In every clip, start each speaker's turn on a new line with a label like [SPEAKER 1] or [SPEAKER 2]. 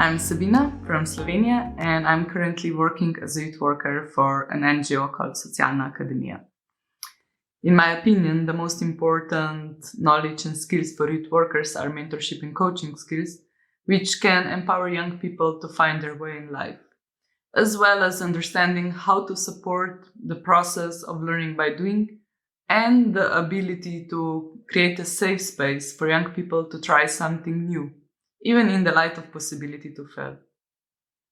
[SPEAKER 1] I'm Sabina from Slovenia, and I'm currently working as a youth worker for an NGO called Socialna Akademija. In my opinion, the most important knowledge and skills for youth workers are mentorship and coaching skills, which can empower young people to find their way in life, as well as understanding how to support the process of learning by doing and the ability to create a safe space for young people to try something new, even in the light of possibility to fail.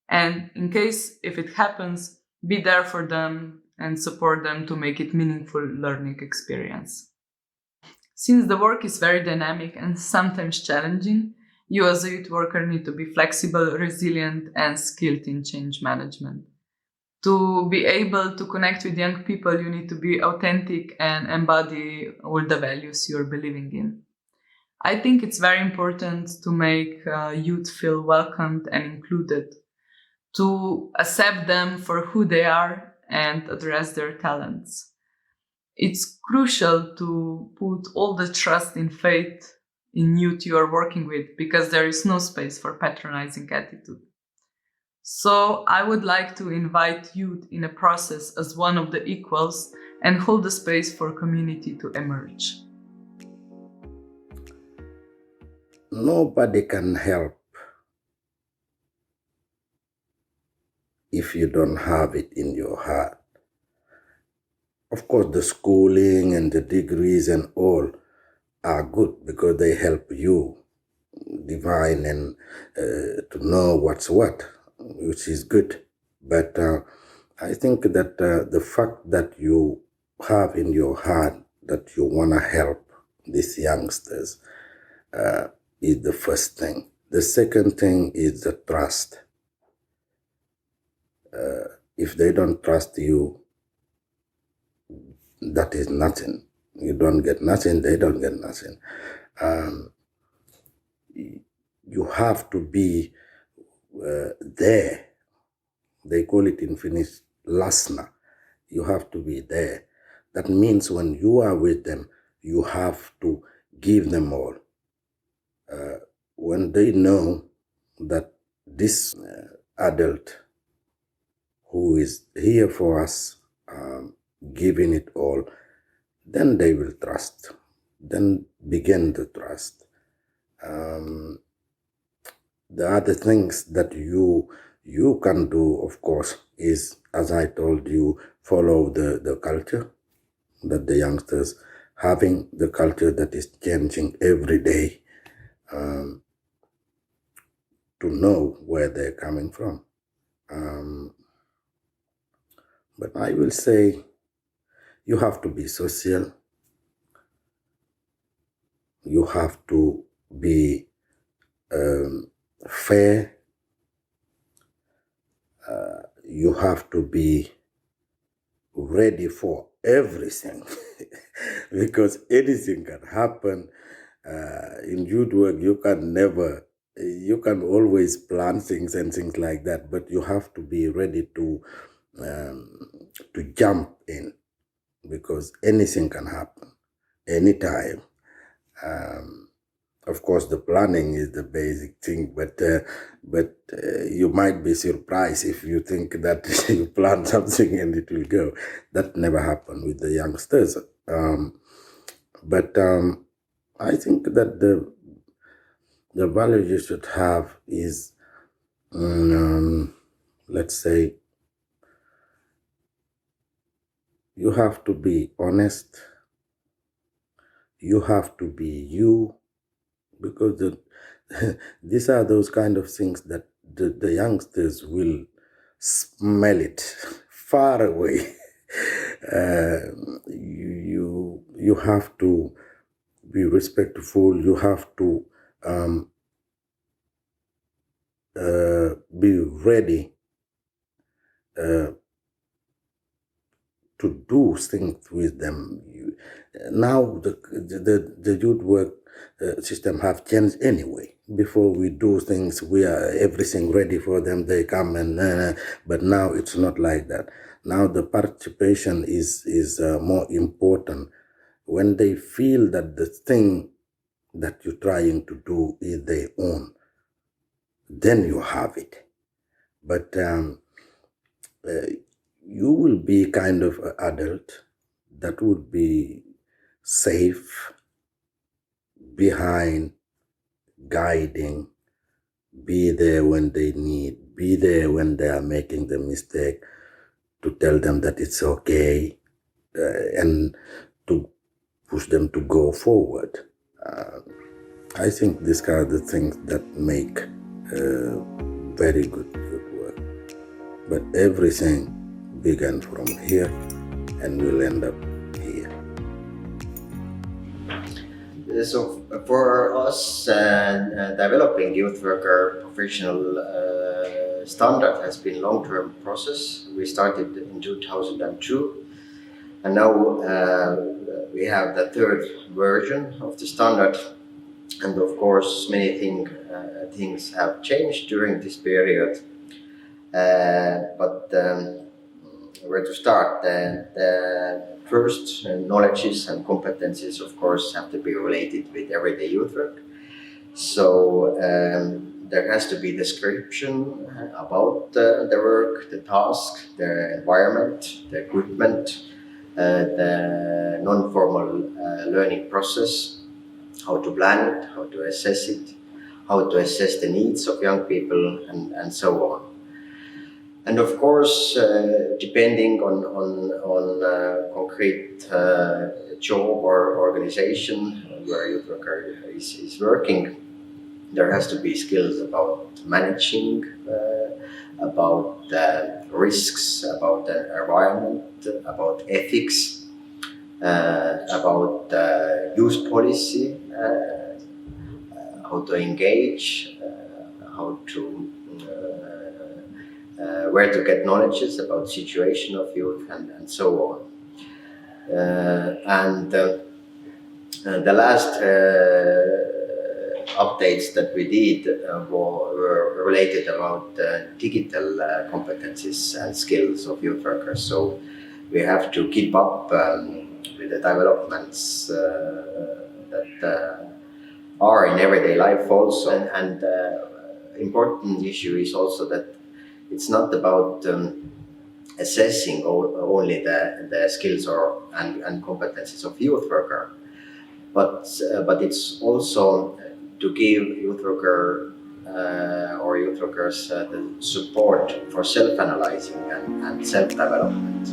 [SPEAKER 1] And in case if it happens, be there for them and support them to make it meaningful learning experience. Since the work is very dynamic and sometimes challenging, you as a youth worker need to be flexible, resilient, and skilled in change management. To be able to connect with young people, you need to be authentic and embody all the values you're believing in. I think it's very important to make youth feel welcomed and included, to accept them for who they are and address their talents. It's crucial to put all the trust and faith in youth you are working with, because there is no space for patronizing attitude. So I would like to invite youth in a process as one of the equals and hold the space for community to emerge.
[SPEAKER 2] Nobody can help if you don't have it in your heart. Of course, the schooling and the degrees and all are good because they help you divine and to know what's what, which is good. But I think that the fact that you have in your heart that you want to help these youngsters is the first thing. The second thing is the trust. If they don't trust you, that is nothing. You don't get nothing, they don't get nothing. You have to be there. They call it in Finnish, lasna. You have to be there. That means when you are with them, you have to give them all. When they know that this adult who is here for us, giving it all, then they will trust. Then begin to trust. The other things that you can do, of course, is, as I told you, follow the culture that the youngsters having, the culture that is changing every day, to know where they're coming from. But I will say you have to be social. You have to be fair. You have to be ready for everything because anything can happen. In youth work, you can always plan things and things like that, but you have to be ready to jump in because anything can happen anytime. Of course, the planning is the basic thing, but you might be surprised if you think that you plan something and it will go. That never happened with the youngsters. But I think that the value you should have is, let's say, you have to be honest. You have to be you, because these are those kind of things that the youngsters will smell it far away. You have to be respectful. You have to be ready to do things with them. Now the youth work system have changed anyway. Before we do things, we are everything ready for them. They come and but now it's not like that. Now the participation is more important. When they feel that the thing that you're trying to do is their own, then you have it. But you will be kind of an adult that would be safe behind, guiding, be there when they need, be there when they are making the mistake, to tell them that it's okay, and to push them to go forward. I think these are the things that make very good work. But everything began from here and will end up here.
[SPEAKER 3] So for us, developing youth worker professional standard has been a long-term process. We started in 2002, and now we have the third version of the standard. And of course, many things have changed during this period. But where to start? The first, knowledges and competencies, of course, have to be related with everyday youth work. So there has to be description about the work, the task, the environment, the equipment, the non-formal learning process, how to plan it, how to assess it, how to assess the needs of young people, and so on. And of course, depending on concrete job or organization where youth worker is working, there has to be skills about managing, about risks, about the environment, about ethics, about youth policy, how to engage, how to where to get knowledges about situation of youth, and so on. And the last updates that we did were related about digital competencies and skills of youth workers. So we have to keep up with the developments that are in everyday life also. And important issue is also that it's not about assessing only the skills and competencies of youth worker, but it's also to give youth worker or youth workers the support for self-analyzing and self-development.